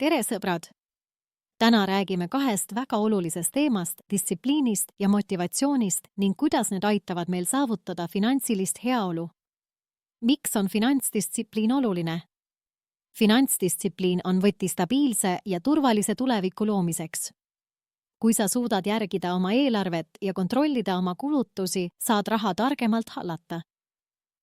Tere sõbrad! Täna räägime kahest väga olulisest teemast, distsipliinist ja motivatsioonist ning kuidas need aitavad meil saavutada finantsilist heaolu. Miks on finantsdistsipliin oluline? Finantsdistsipliin on võti stabiilse ja turvalise tuleviku loomiseks. Kui sa suudad järgida oma eelarvet ja kontrollida oma kulutusi, saad raha targemalt hallata.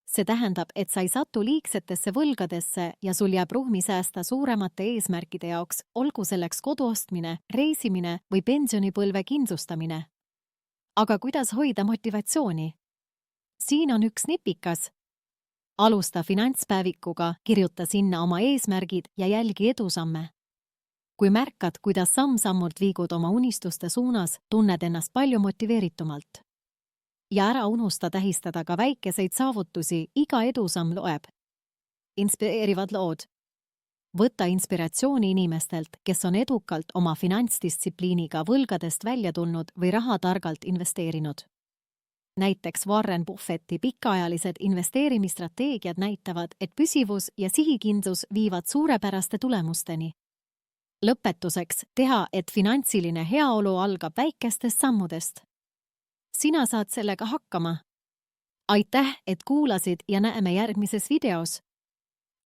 See tähendab, et sa ei satu liigsetesse võlgadesse ja sul jääb ruumi säästa suuremate eesmärkide jaoks, olgu selleks kodu ostmine, reisimine või pensionipõlve kindlustamine. Aga kuidas hoida motivatsiooni? Siin on üks nipikas. Alusta finantspäevikuga, kirjuta sinna oma eesmärgid ja jälgi edusamme. Kui märkad, kuidas samm-sammult liigud oma unistuste suunas, tunned ennast palju motiveeritumalt. Ja ära unusta tähistada ka väikeseid saavutusi, iga edusamm loeb. Inspireerivad lood. Võta inspiratsiooni inimestelt, kes on edukalt oma finantsdistsipliiniga võlgadest välja tulnud või raha targalt investeerinud. Näiteks Warren Buffetti pikaajalised investeerimisstrateegiad näitavad, et püsivus ja sihikindlus viivad suurepäraste tulemusteni. Lõpetuseks teha, et finantsiline heaolu algab väikestest sammudest. Sina saad sellega hakkama. Aitäh, et kuulasid ja näeme järgmises videos.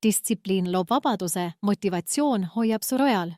Distsipliin loob vabaduse, motivatsioon hoiab su rajal.